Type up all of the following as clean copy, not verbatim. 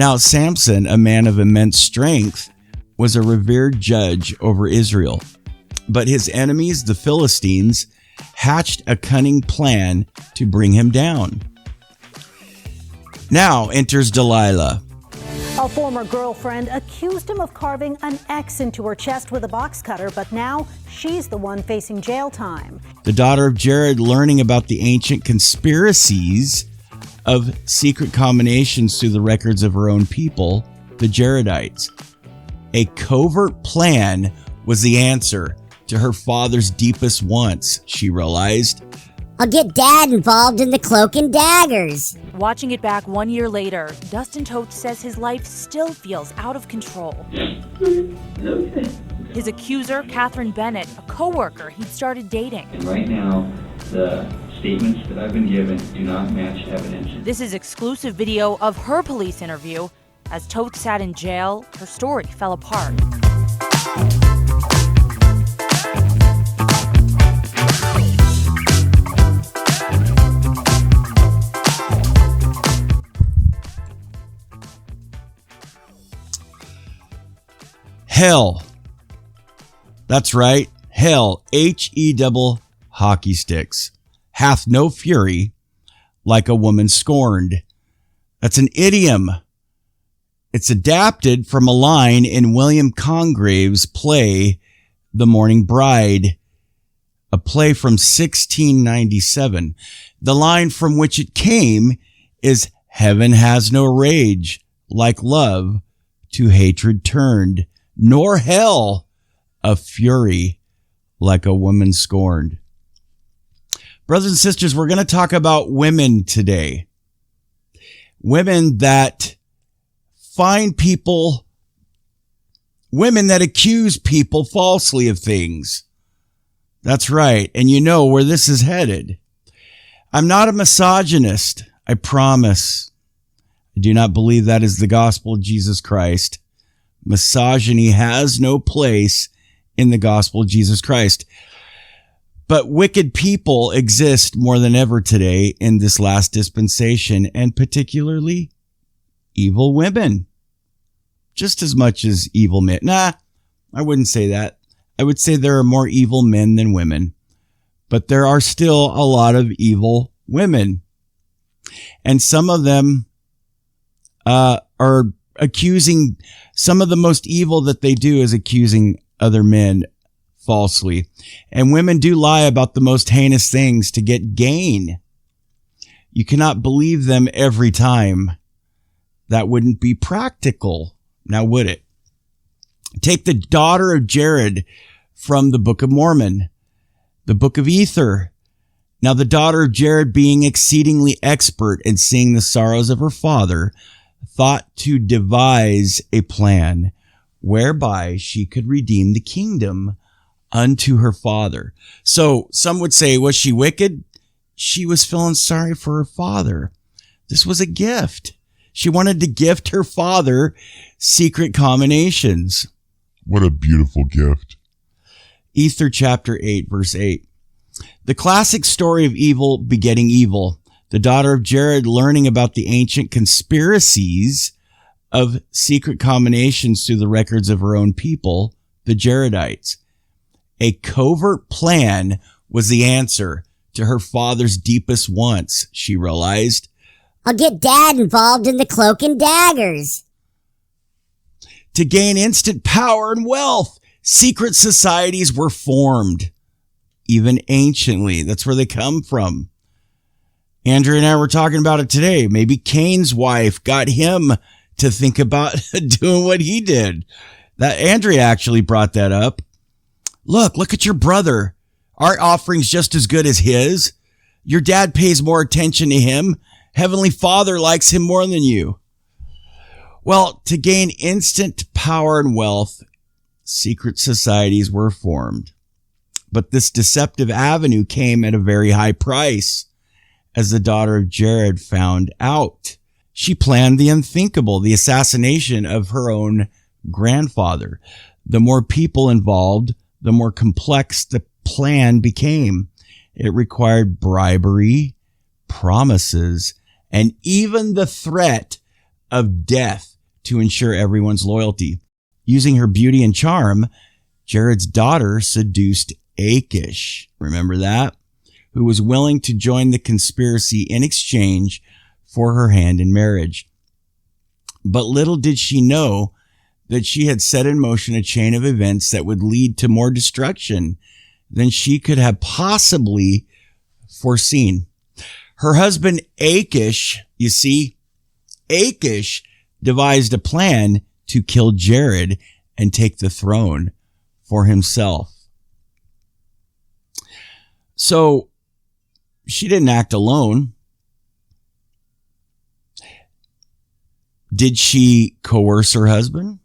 Now, Samson, a man of immense strength, was a revered judge over Israel. But his enemies, the Philistines, hatched a cunning plan to bring him down. Now enters Delilah. A former girlfriend accused him of carving an X into her chest with a box cutter, but now she's the one facing jail time. The daughter of Jared learning about the ancient conspiracies of secret combinations through the records of her own people, the Jaredites. A covert plan was the answer to her father's deepest wants, she realized. I'll get Dad involved in the cloak and daggers. Watching it back 1 year later, Dustin Toth says his life still feels out of control. Okay. His accuser, Catherine Bennett, a coworker he'd started dating. And right now, the statements that I've been given do not match evidence. This is exclusive video of her police interview. As Toth sat in jail, her story fell apart. Hell. That's right. Hell, H-E-double hockey sticks, hath no fury like a woman scorned. That's an idiom. It's adapted from a line in William Congreve's play, The Morning Bride, a play from 1697. The line from which it came is, heaven has no rage like love to hatred turned, nor hell a fury like a woman scorned. Brothers and sisters, we're going to talk about women today. Women that find people, women that accuse people falsely of things. That's right. And you know where this is headed. I'm not a misogynist. I promise. I do not believe that is the gospel of Jesus Christ. Misogyny has no place in the gospel of Jesus Christ. But wicked people exist more than ever today in this last dispensation, and particularly evil women. Just as much as evil men. Nah, I wouldn't say that. I would say there are more evil men than women. But there are still a lot of evil women. And some of them are accusing, some of the most evil that they do is accusing other men falsely. And women do lie about the most heinous things to get gain. You cannot believe them every time. That wouldn't be practical. Now, would it? Take the daughter of Jared from the Book of Mormon, the Book of Ether. Now, the daughter of Jared, being exceedingly expert in seeing the sorrows of her father, thought to devise a plan whereby she could redeem the kingdom unto her father. So some would say, was she wicked? She was feeling sorry for her father. This was a gift. She wanted to gift her father secret combinations. What a beautiful gift. Ether chapter 8, verse 8. The classic story of evil begetting evil. The daughter of Jared learning about the ancient conspiracies of secret combinations through the records of her own people, the Jaredites. A covert plan was the answer to her father's deepest wants, she realized. I'll get Dad involved in the cloak and daggers. To gain instant power and wealth, secret societies were formed, even anciently. That's where they come from. Andrea and I were talking about it today. Maybe Cain's wife got him to think about doing what he did. That Andrea actually brought that up. Look at your brother. Our offering's just as good as his. Your dad pays more attention to him. Heavenly Father likes him more than you. Well, to gain instant power and wealth, secret societies were formed. But this deceptive avenue came at a very high price, as the daughter of Jared found out. She planned the unthinkable, the assassination of her own grandfather. The more people involved, the more complex the plan became. It required bribery, promises, and even the threat of death to ensure everyone's loyalty. Using her beauty and charm, Jared's daughter seduced Achish, remember that? Who was willing to join the conspiracy in exchange for her hand in marriage. But little did she know that she had set in motion a chain of events that would lead to more destruction than she could have possibly foreseen. Her husband Achish, you see, Achish devised a plan to kill Jared and take the throne for himself. So she didn't act alone. Did she coerce her husband?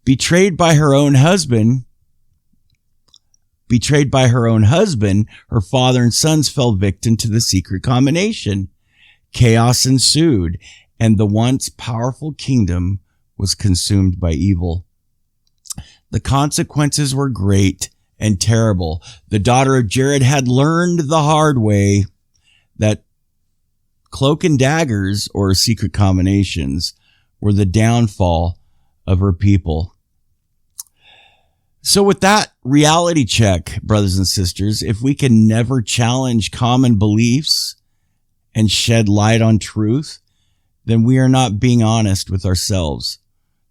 Betrayed by her own husband, her father and sons fell victim to the secret combination. Chaos ensued, and the once powerful kingdom was consumed by evil. The consequences were great and terrible. The daughter of Jared had learned the hard way that cloak and daggers, or secret combinations, were the downfall of her people. So with that reality check, brothers and sisters, if we can never challenge common beliefs and shed light on truth, then we are not being honest with ourselves,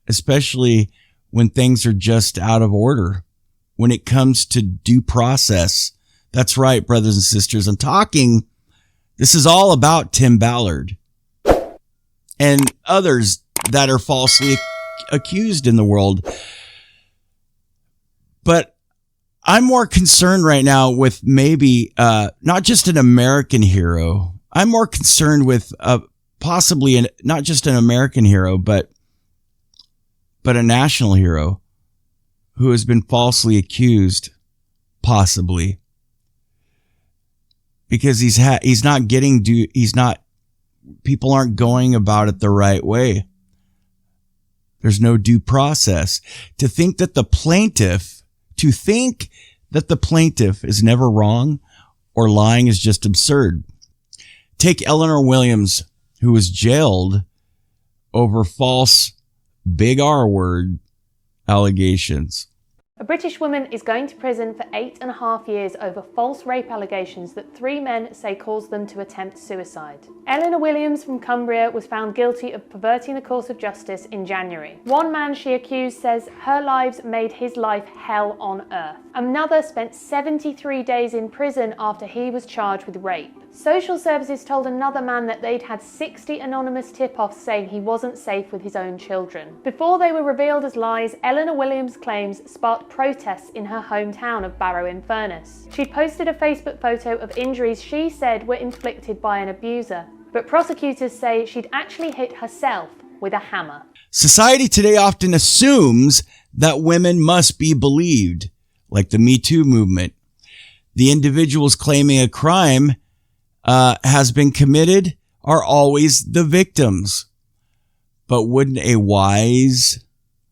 especially when things are just out of order. When it comes to due process, that's right, brothers and sisters, this is all about Tim Ballard and others that are falsely accused in the world. But I'm more concerned right now with maybe not just an American hero. I'm more concerned with possibly not just an American hero, but a national hero who has been falsely accused, possibly because people aren't going about it the right way. There's no due process. To think that the plaintiff is never wrong or lying is just absurd. Take Eleanor Williams, who was jailed over false big R word allegations. A British woman is going to prison for 8.5 years over false rape allegations that 3 men say caused them to attempt suicide. Eleanor Williams from Cumbria was found guilty of perverting the course of justice in January. One man she accused says her lives made his life hell on earth. Another spent 73 days in prison after he was charged with rape. Social services told another man that they'd had 60 anonymous tip-offs saying he wasn't safe with his own children. Before they were revealed as lies, Eleanor Williams' claims sparked protests in her hometown of Barrow-in-Furness. She posted a Facebook photo of injuries she said were inflicted by an abuser, but prosecutors say she'd actually hit herself with a hammer. Society today often assumes that women must be believed, like the Me Too movement. The individuals claiming a crime has been committed are always the victims. But wouldn't a wise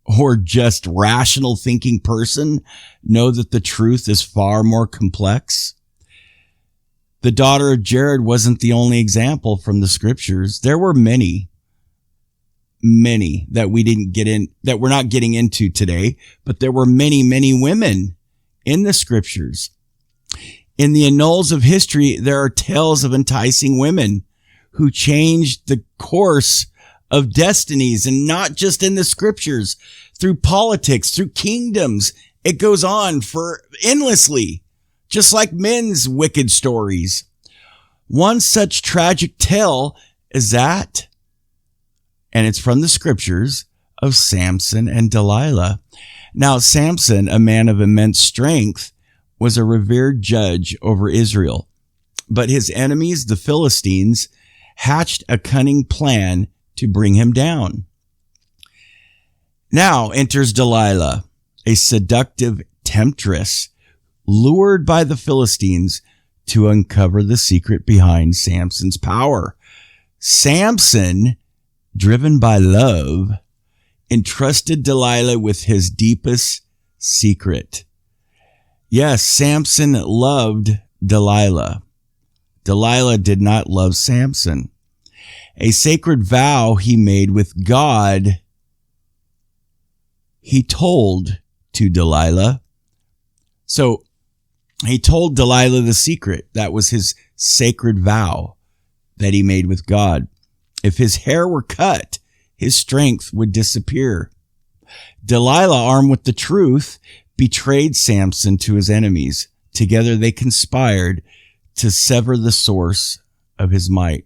or just rational thinking person know that the truth is far more complex? The daughter of Jared wasn't the only example from the scriptures. There were many that we're not getting into today, but there were many women in the scriptures. In the annals of history, there are tales of enticing women who changed the course of destinies, and not just in the scriptures, through politics, through kingdoms. It goes on for endlessly, just like men's wicked stories. One such tragic tale is that, and it's from the scriptures, of Samson and Delilah. Now, Samson, a man of immense strength, was a revered judge over Israel, but his enemies, the Philistines, hatched a cunning plan to bring him down. Now enters Delilah, a seductive temptress, lured by the Philistines to uncover the secret behind Samson's power. Samson, driven by love, entrusted Delilah with his deepest secret. Yes, Samson loved Delilah. Delilah did not love Samson. A sacred vow he made with God he told to Delilah. So he told Delilah the secret. That was his sacred vow that he made with God. If his hair were cut, his strength would disappear. Delilah, armed with the truth, betrayed Samson to his enemies. Together they conspired to sever the source of his might.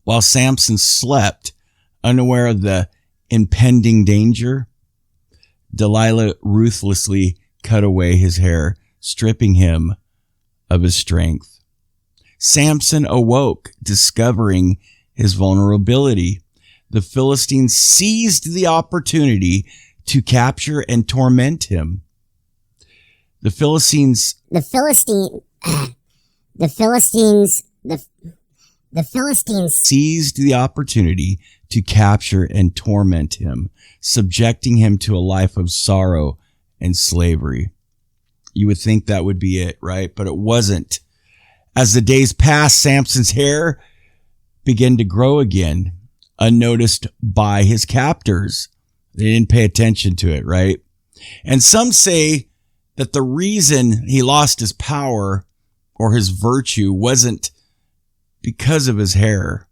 While Samson slept, unaware of the impending danger, Delilah ruthlessly cut away his hair, stripping him of his strength. Samson awoke, discovering his vulnerability. The Philistines seized the opportunity to capture and torment him. The Philistines seized the opportunity to capture and torment him, subjecting him to a life of sorrow and slavery. You would think that would be it, right? But it wasn't. As the days passed, Samson's hair began to grow again, unnoticed by his captors. They didn't pay attention to it, right? And some say that the reason he lost his power or his virtue wasn't because of his hair.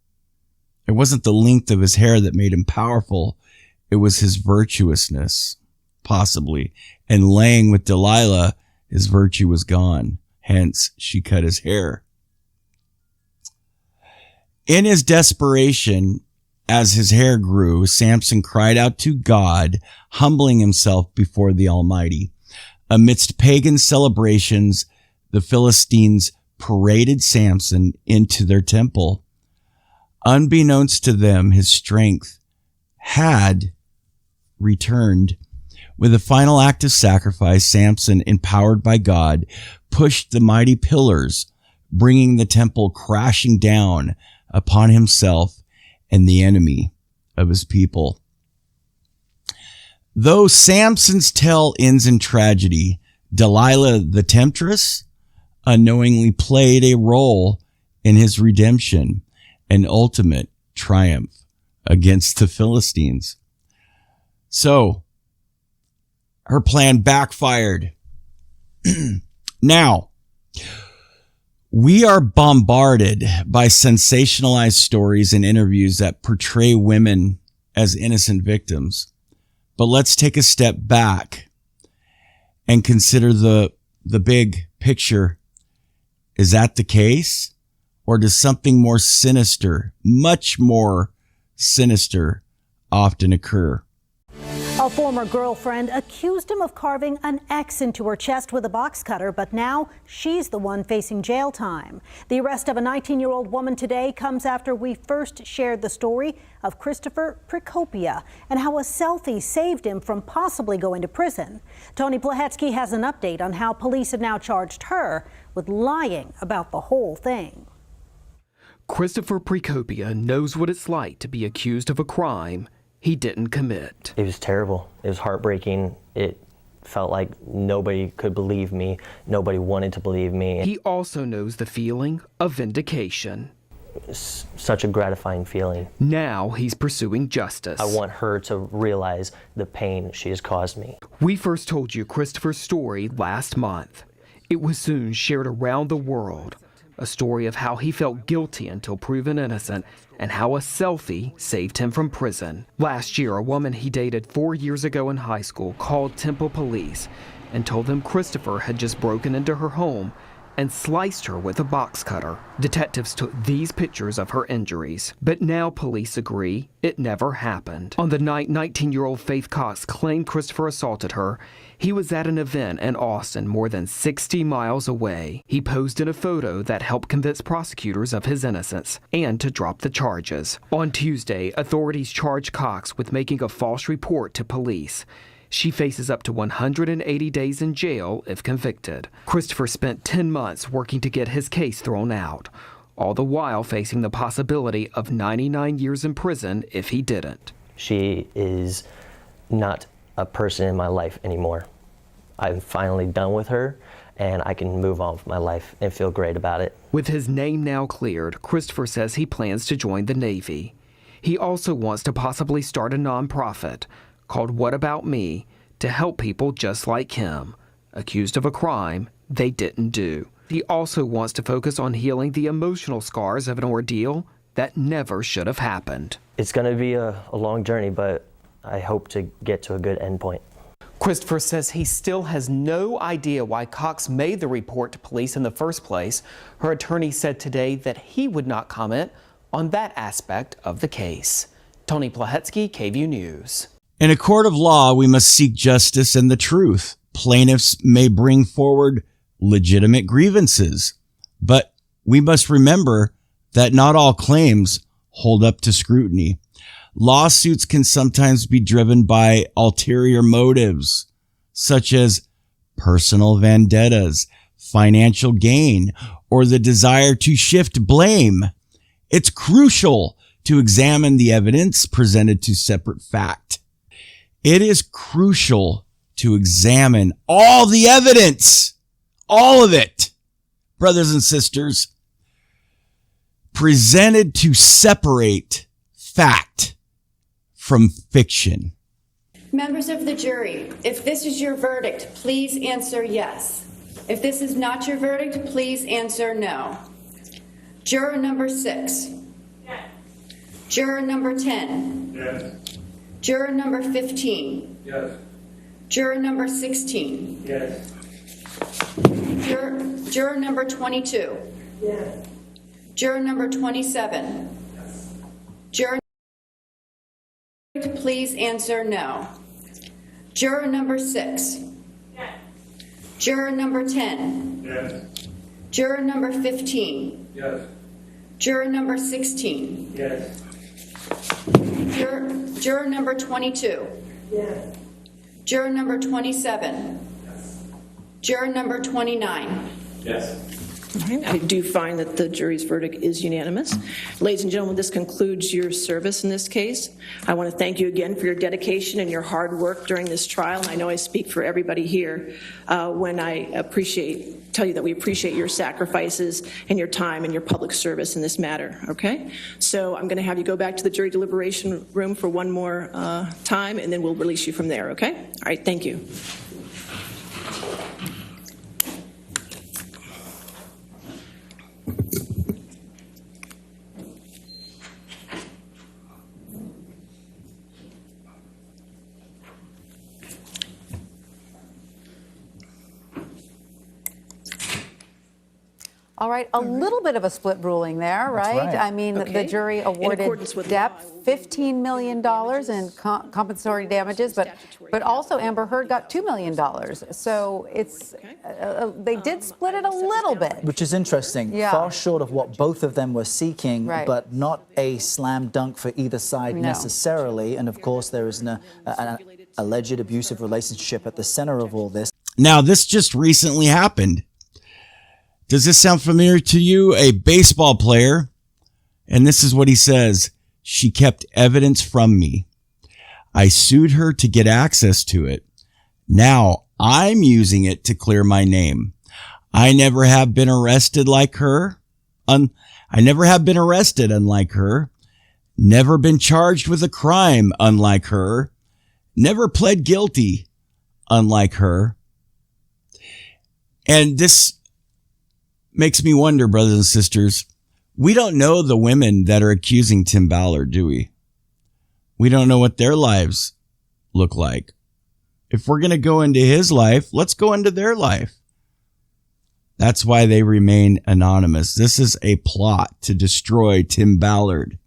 It wasn't the length of his hair that made him powerful. It was his virtuousness, possibly. And laying with Delilah, his virtue was gone. Hence, she cut his hair. In his desperation, as his hair grew, Samson cried out to God, humbling himself before the Almighty. Amidst pagan celebrations, the Philistines paraded Samson into their temple. Unbeknownst to them, his strength had returned. With a final act of sacrifice, Samson, empowered by God, pushed the mighty pillars, bringing the temple crashing down upon himself and the enemy of his people. Though Samson's tale ends in tragedy, Delilah the temptress unknowingly played a role in his redemption and ultimate triumph against the Philistines. So, her plan backfired. Now, we are bombarded by sensationalized stories and interviews that portray women as innocent victims. But let's take a step back and consider the big picture. Is that the case? Or does something more sinister, much more sinister, often occur? A former girlfriend accused him of carving an X into her chest with a box cutter, but now she's the one facing jail time. The arrest of a 19-year-old woman today comes after we first shared the story of Christopher Prokopia and how a selfie saved him from possibly going to prison. Tony Plahetsky has an update on how police have now charged her with lying about the whole thing. Christopher Prokopia knows what it's like to be accused of a crime he didn't commit. It was terrible. It was heartbreaking. It felt like nobody could believe me. Nobody wanted to believe me. He also knows the feeling of vindication. It's such a gratifying feeling. Now he's pursuing justice. I want her to realize the pain she has caused me. We first told you Christopher's story last month. It was soon shared around the world. A story of how he felt guilty until proven innocent and how a selfie saved him from prison. Last year, a woman he dated 4 years ago in high school called Temple Police and told them Christopher had just broken into her home and sliced her with a box cutter. Detectives took these pictures of her injuries, but now police agree it never happened. On the night 19-year-old Faith Cox claimed Christopher assaulted her, he was at an event in Austin more than 60 miles away. He posed in a photo that helped convince prosecutors of his innocence and to drop the charges. On Tuesday, authorities charged Cox with making a false report to police. She faces up to 180 days in jail if convicted. Christopher spent 10 months working to get his case thrown out, all the while facing the possibility of 99 years in prison if he didn't. She is not a person in my life anymore. I'm finally done with her, and I can move on with my life and feel great about it. With his name now cleared, Christopher says he plans to join the Navy. He also wants to possibly start a nonprofit called What About Me to help people just like him, accused of a crime they didn't do. He also wants to focus on healing the emotional scars of an ordeal that never should have happened. It's going to be a long journey, but I hope to get to a good endpoint. Christopher says he still has no idea why Cox made the report to police in the first place. Her attorney said today that he would not comment on that aspect of the case. Tony Plahetsky, KVUE News. In a court of law, we must seek justice and the truth. Plaintiffs may bring forward legitimate grievances, but we must remember that not all claims hold up to scrutiny. Lawsuits can sometimes be driven by ulterior motives, such as personal vendettas, financial gain, or the desire to shift blame. It's crucial to examine the evidence presented to separate fact. It is crucial to examine all the evidence, all of it, brothers and sisters, presented to separate fact from fiction. Members of the jury, if this is your verdict, please answer yes. If this is not your verdict, please answer no. Juror number 6. Yes. Juror number 10. Yes. Juror number 15. Yes. Juror number 16. Yes. Juror number 22. Yes. Juror number 27. Yes. Juror, please answer no. Juror number 6. Yes. Juror number 10. Yes. Juror number 15. Yes. Juror number 16. Yes. Juror number 22. Yes. Juror number 27. Yes. Juror number 29. Yes. I do find that the jury's verdict is unanimous. Ladies and gentlemen, this concludes your service in this case. I want to thank you again for your dedication and your hard work during this trial. And I know I speak for everybody here when I tell you that we appreciate your sacrifices and your time and your public service in this matter, okay? So I'm going to have you go back to the jury deliberation room for one more time, and then we'll release you from there, okay? All right, thank you. All right, a little bit of a split ruling there, right? I mean, the jury awarded Depp $15 million in compensatory damages, but also Amber Heard got $2 million. So it's they did split it a little bit. Which is interesting, far short of what both of them were seeking, but not a slam dunk for either side necessarily. And of course, there is an alleged abusive relationship at the center of all this. Now, this just recently happened. Does this sound familiar to you? A baseball player, and this is what he says: "She kept evidence from me. I sued her to get access to it. Now I'm using it to clear my name. I never have been arrested like her. I never have been arrested unlike her. Never been charged with a crime unlike her. Never pled guilty unlike her." And this makes me wonder, brothers and sisters, we don't know the women that are accusing Tim Ballard, do we? We don't know what their lives look like. If we're going to go into his life, let's go into their life. That's why they remain anonymous. This is a plot to destroy Tim Ballard.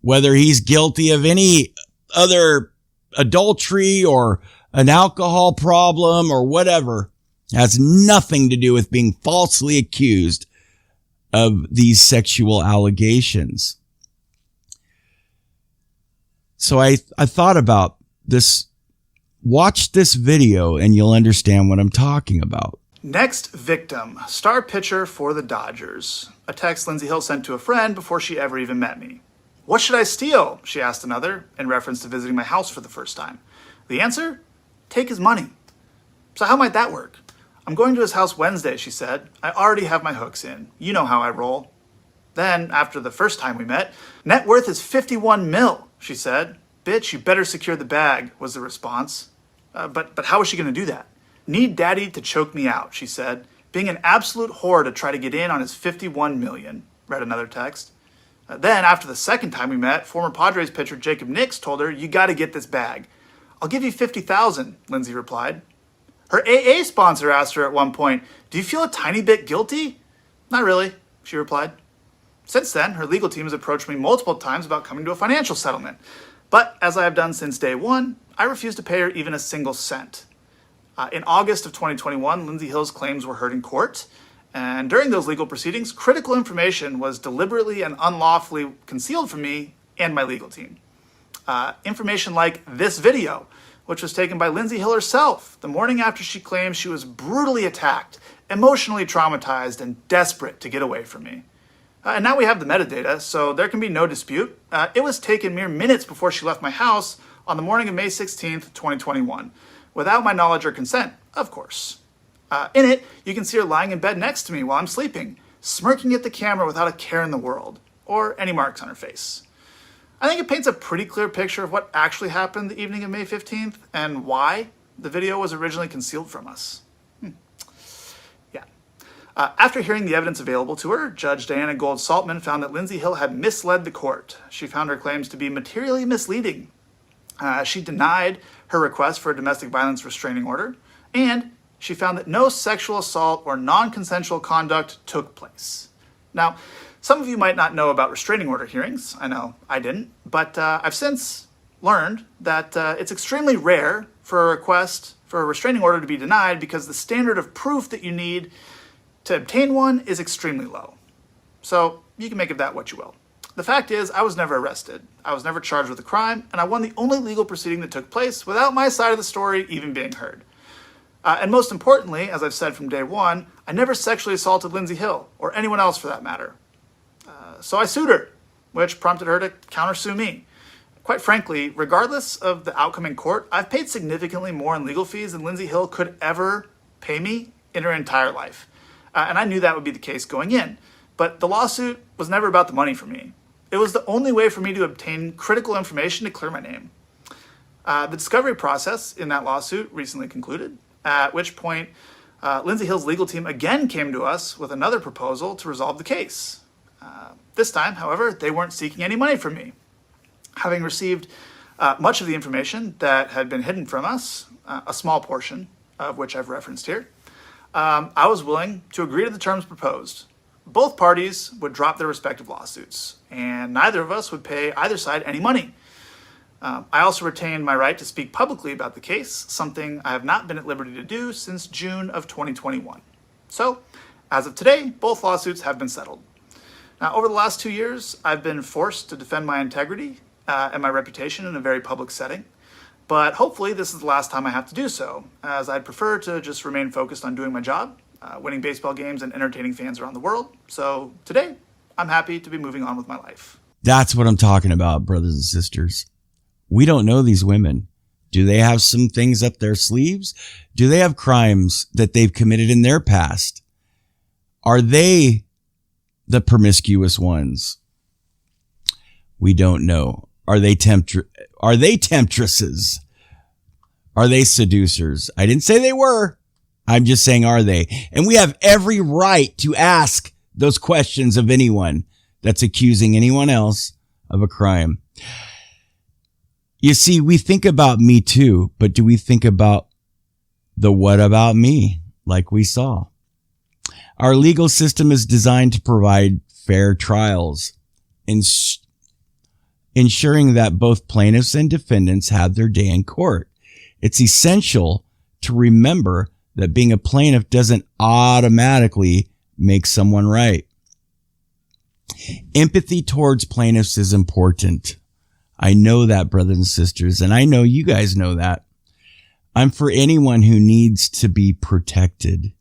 Whether he's guilty of any other adultery or an alcohol problem or whatever, has nothing to do with being falsely accused of these sexual allegations. So I thought about this. Watch this video and you'll understand what I'm talking about. Next victim, star pitcher for the Dodgers. A text Lindsey Hill sent to a friend before she ever even met me. "What should I steal?" she asked another, in reference to visiting my house for the first time. The answer? Take his money. So how might that work? "I'm going to his house Wednesday," she said. "I already have my hooks in. You know how I roll." Then, after the first time we met, "Net worth is 51 mil, she said. "Bitch, you better secure the bag," was the response. But how was she going to do that? "Need daddy to choke me out," she said, "being an absolute whore to try to get in on his $51 million," read another text. Then, after the second time we met, former Padres pitcher Jacob Nix told her, "You got to get this bag." "I'll give you $50,000, Lindsay replied. Her AA sponsor asked her at one point, "Do you feel a tiny bit guilty?" "Not really," she replied. Since then, her legal team has approached me multiple times about coming to a financial settlement. But, as I have done since day one, I refuse to pay her even a single cent. In August of 2021, Lindsay Hill's claims were heard in court. And during those legal proceedings, critical information was deliberately and unlawfully concealed from me and my legal team. Information like this video, which was taken by Lindsay Hill herself the morning after she claimed she was brutally attacked, emotionally traumatized, and desperate to get away from me. And now we have the metadata, so there can be no dispute. It was taken mere minutes before she left my house on the morning of May 16th, 2021, without my knowledge or consent, of course. In it, you can see her lying in bed next to me while I'm sleeping, smirking at the camera without a care in the world, or any marks on her face. I think it paints a pretty clear picture of what actually happened the evening of May 15th and why the video was originally concealed from us. After hearing the evidence available to her, Judge Diana Gold-Saltman found that Lindsay Hill had misled the court. She found her claims to be materially misleading. She denied her request for a domestic violence restraining order, and she found that no sexual assault or non-consensual conduct took place. Now, some of you might not know about restraining order hearings. I know I didn't, but I've since learned that it's extremely rare for a request for a restraining order to be denied because the standard of proof that you need to obtain one is extremely low. So you can make of that what you will. The fact is, I was never arrested. I was never charged with a crime, and I won the only legal proceeding that took place without my side of the story even being heard. And most importantly, as I've said from day one, I never sexually assaulted Lindsay Hill, or anyone else for that matter. So I sued her, which prompted her to countersue me. Quite frankly, regardless of the outcome in court, I've paid significantly more in legal fees than Lindsay Hill could ever pay me in her entire life. And I knew that would be the case going in. But the lawsuit was never about the money for me. It was the only way for me to obtain critical information to clear my name. The discovery process in that lawsuit recently concluded, at which point Lindsay Hill's legal team again came to us with another proposal to resolve the case. This time, however, they weren't seeking any money from me. Having received much of the information that had been hidden from us, a small portion of which I've referenced here, I was willing to agree to the terms proposed. Both parties would drop their respective lawsuits, and neither of us would pay either side any money. I also retained my right to speak publicly about the case, something I have not been at liberty to do since June of 2021. So, as of today, both lawsuits have been settled. Now, over the last 2 years, I've been forced to defend my integrity and my reputation in a very public setting. But hopefully this is the last time I have to do so, as I'd prefer to just remain focused on doing my job, winning baseball games and entertaining fans around the world. So today, I'm happy to be moving on with my life. That's what I'm talking about, brothers and sisters. We don't know these women. Do they have some things up their sleeves? Do they have crimes that they've committed in their past? Are they the promiscuous ones? We don't know. Are they temptresses? Are they seducers? I didn't say they were. I'm just saying, are they? And we have every right to ask those questions of anyone that's accusing anyone else of a crime. You see, we think about Me Too, but do we think about the what about me, like we saw? Our legal system is designed to provide fair trials, ensuring that both plaintiffs and defendants have their day in court. It's essential to remember that being a plaintiff doesn't automatically make someone right. Empathy towards plaintiffs is important. I know that, brothers and sisters, and I know you guys know that. I'm for anyone who needs to be protected.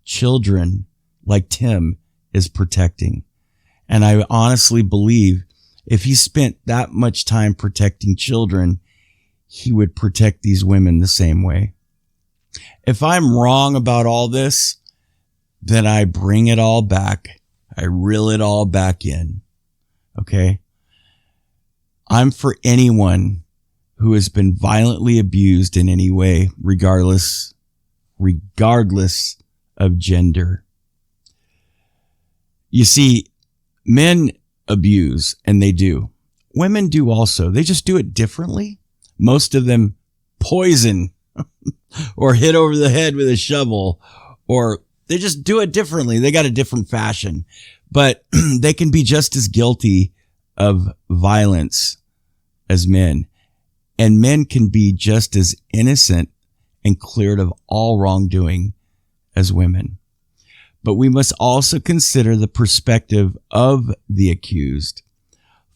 Children, like Tim, is protecting. And I honestly believe if he spent that much time protecting children, he would protect these women the same way. If I'm wrong about all this, then I bring it all back. I reel it all back in. Okay? I'm for anyone who has been violently abused in any way, regardless of gender. You see, men abuse, and they do. Women do also. They just do it differently. Most of them poison or hit over the head with a shovel, or they just do it differently. They got a different fashion, but they can be just as guilty of violence as men. And men can be just as innocent and cleared of all wrongdoing as women. But we must also consider the perspective of the accused.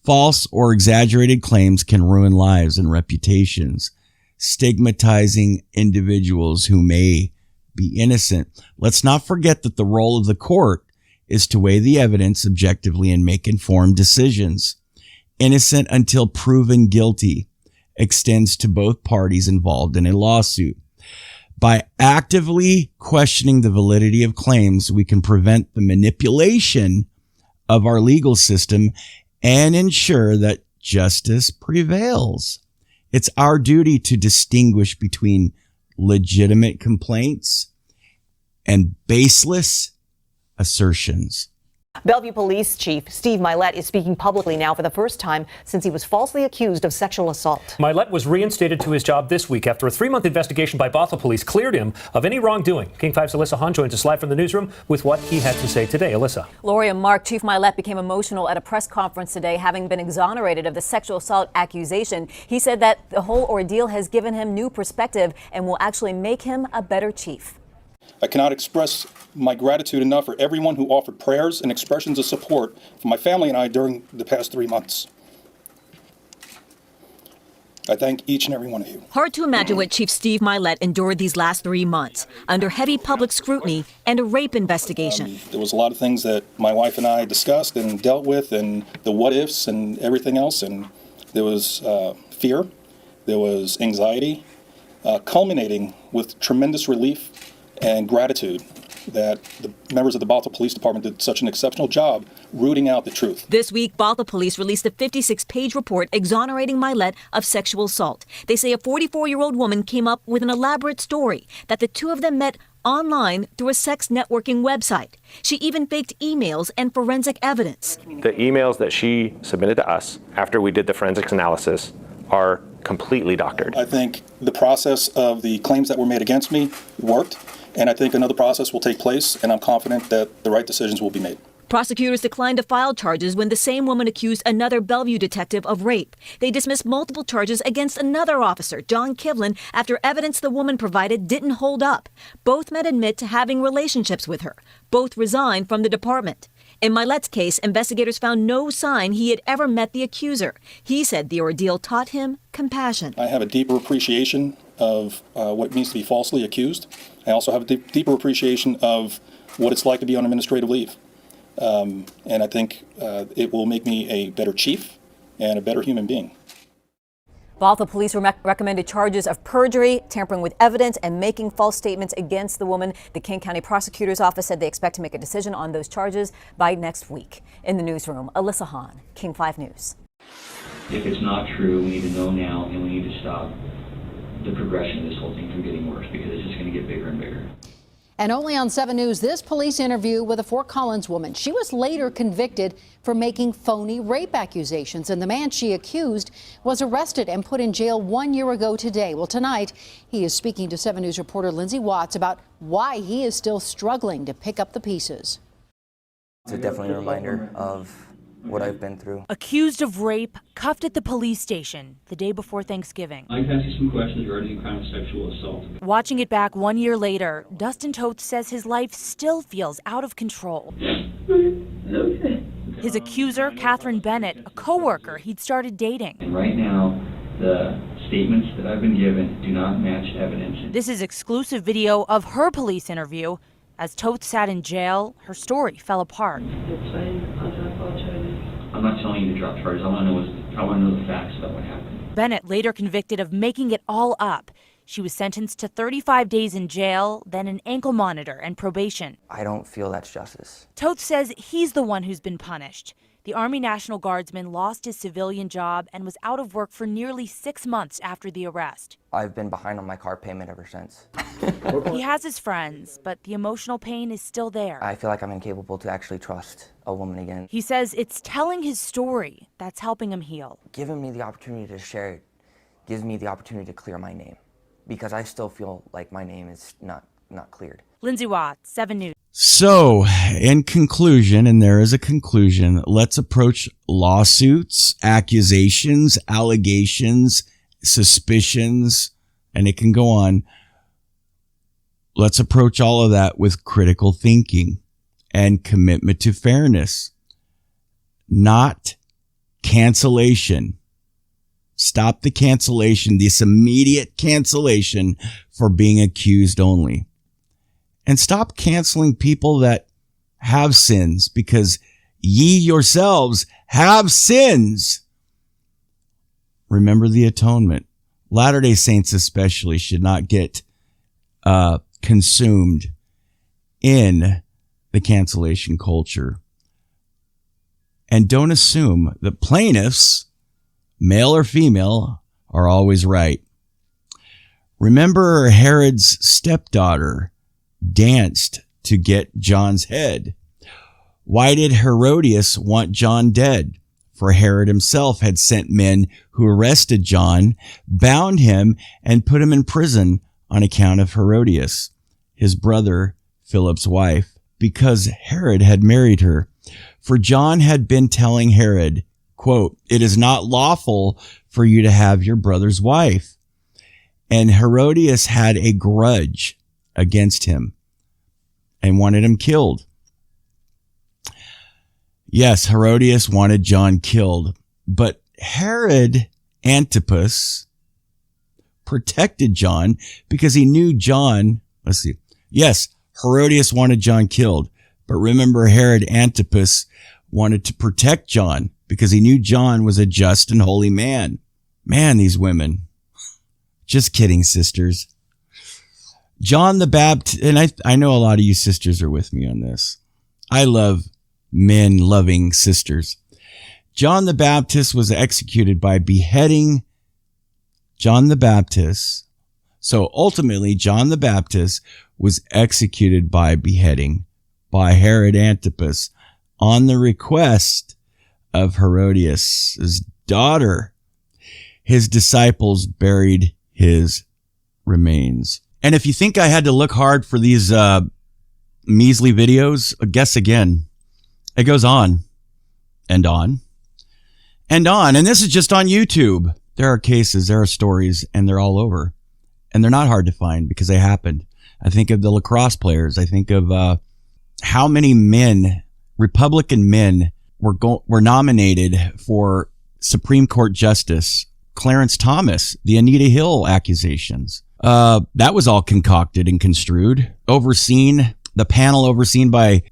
False or exaggerated claims can ruin lives and reputations, stigmatizing individuals who may be innocent. Let's not forget that the role of the court is to weigh the evidence objectively and make informed decisions. Innocent until proven guilty extends to both parties involved in a lawsuit. By actively questioning the validity of claims, we can prevent the manipulation of our legal system and ensure that justice prevails. It's our duty to distinguish between legitimate complaints and baseless assertions. Bellevue Police Chief Steve Mylett is speaking publicly now for the first time since he was falsely accused of sexual assault. Mylett was reinstated to his job this week after a 3-month investigation by Bothell Police cleared him of any wrongdoing. King 5's Alyssa Hahn joins us live from the newsroom with what he had to say today. Alyssa. Lori and Mark, Chief Mylett became emotional at a press conference today, having been exonerated of the sexual assault accusation. He said that the whole ordeal has given him new perspective and will actually make him a better chief. I cannot express my gratitude enough for everyone who offered prayers and expressions of support for my family and I during the past 3 months. I thank each and every one of you. Hard to imagine what Chief Steve Mylett endured these last 3 months under heavy public scrutiny and a rape investigation. There was a lot of things that my wife and I discussed and dealt with, and the what ifs and everything else. And there was fear, there was anxiety, culminating with tremendous relief and gratitude that the members of the Bothell Police Department did such an exceptional job rooting out the truth. This week, Bothell Police released a 56-page report exonerating Mylett of sexual assault. They say a 44-year-old woman came up with an elaborate story that the two of them met online through a sex networking website. She even faked emails and forensic evidence. The emails that she submitted to us after we did the forensics analysis are completely doctored. I think the process of the claims that were made against me worked. And I think another process will take place, and I'm confident that the right decisions will be made. Prosecutors declined to file charges when the same woman accused another Bellevue detective of rape. They dismissed multiple charges against another officer, John Kivlin, after evidence the woman provided didn't hold up. Both men admit to having relationships with her. Both resigned from the department. In Mylett's case, investigators found no sign he had ever met the accuser. He said the ordeal taught him compassion. I have a deeper appreciation of what it means to be falsely accused. I also have a deeper appreciation of what it's like to be on administrative leave. And I think it will make me a better chief and a better human being. Bothell Police recommended charges of perjury, tampering with evidence, and making false statements against the woman. The King County Prosecutor's Office said they expect to make a decision on those charges by next week. In the newsroom, Alyssa Hahn, King 5 News. If it's not true, we need to know now, and we need to stop the progression of this whole thing from getting worse, because it's just going to get bigger and bigger. And only on 7 News, this police interview with a Fort Collins woman. She was later convicted for making phony rape accusations, and the man she accused was arrested and put in jail 1 year ago today. Well, tonight, he is speaking to 7 News reporter Lindsay Watts about why he is still struggling to pick up the pieces. It's definitely a reminder of what I've been through. Accused of rape, cuffed at the police station the day before Thanksgiving. I can ask you some questions regarding the crime of sexual assault. Watching it back 1 year later, Dustin Toth says his life still feels out of control. His accuser, Catherine Bennett, a coworker he'd started dating. And right now, the statements that I've been given do not match evidence. This is exclusive video of her police interview. As Toth sat in jail, her story fell apart. I'm not telling you to drop charges. I want to know the facts about what happened. Bennett later convicted of making it all up. She was sentenced to 35 days in jail, then an ankle monitor and probation. I don't feel that's justice. Toth says he's the one who's been punished. The Army National Guardsman lost his civilian job and was out of work for nearly 6 months after the arrest. I've been behind on my car payment ever since. He has his friends, but the emotional pain is still there. I feel like I'm incapable to actually trust a woman again. He says it's telling his story that's helping him heal. Giving me the opportunity to share it gives me the opportunity to clear my name, because I still feel like my name is not cleared. Lindsay Watts, 7 News. So, in conclusion, and there is a conclusion, let's approach lawsuits, accusations, allegations, suspicions, and it can go on. Let's approach all of that with critical thinking and commitment to fairness, not cancellation. Stop the cancellation, this immediate cancellation for being accused only. And stop canceling people that have sins, because ye yourselves have sins. Remember the atonement. Latter-day Saints especially should not get consumed in the cancellation culture. And don't assume that plaintiffs, male or female, are always right. Remember, Herod's stepdaughter danced to get John's head. Why did Herodias want John dead? For Herod himself had sent men who arrested John, bound him, and put him in prison on account of Herodias, his brother Philip's wife, because Herod had married her. For John had been telling Herod, quote, "It is not lawful for you to have your brother's wife." And Herodias had a grudge against him and wanted him killed. Yes, Herodias wanted John killed, but Herod Antipas protected John because he knew John. Let's see. Yes, Herodias wanted John killed, but remember, Herod Antipas wanted to protect John because he knew John was a just and holy man. Man, these women. Just kidding, sisters. John the Baptist, and I know a lot of you sisters are with me on this. I love men loving sisters. John the Baptist was executed by beheading John the Baptist. So ultimately, John the Baptist was executed by beheading by Herod Antipas on the request of Herodias' daughter. His disciples buried his remains. And if you think I had to look hard for these measly videos, guess again. It goes on and on and on. And this is just on YouTube. There are cases, there are stories, and they're all over. And they're not hard to find because they happened. I think of the lacrosse players. I think of how many men, Republican men, were nominated for Supreme Court Justice. Clarence Thomas, the Anita Hill accusations. That was all concocted and construed, the panel overseen by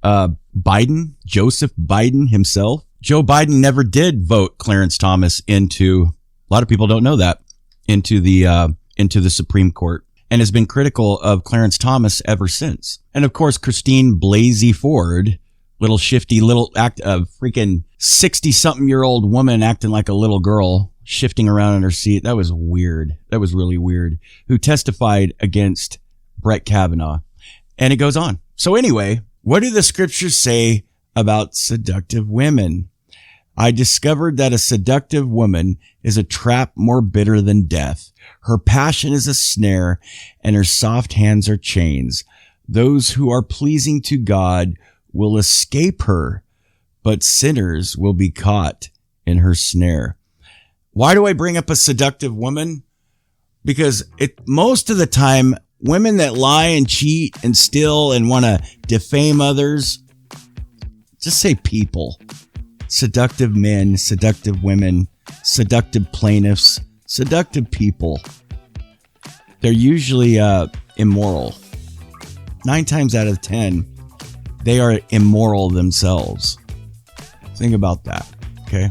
Biden, Joseph Biden himself. Joe Biden never did vote Clarence Thomas into, a lot of people don't know that, into the Supreme Court, and has been critical of Clarence Thomas ever since. And of course, Christine Blasey Ford, little shifty little act of freaking 60-something-year-old woman acting like a little girl, shifting around in her seat. That was weird. That was really weird. Who testified against Brett Kavanaugh. And it goes on. So anyway, what do the scriptures say about seductive women? I discovered that a seductive woman is a trap more bitter than death. Her passion is a snare, and her soft hands are chains. Those who are pleasing to God will escape her, but sinners will be caught in her snare. Why do I bring up a seductive woman? Because most of the time, women that lie and cheat and steal and want to defame others, just say people. Seductive men, seductive women, seductive plaintiffs, seductive people. They're usually immoral. 9 times out of 10, they are immoral themselves. Think about that, okay?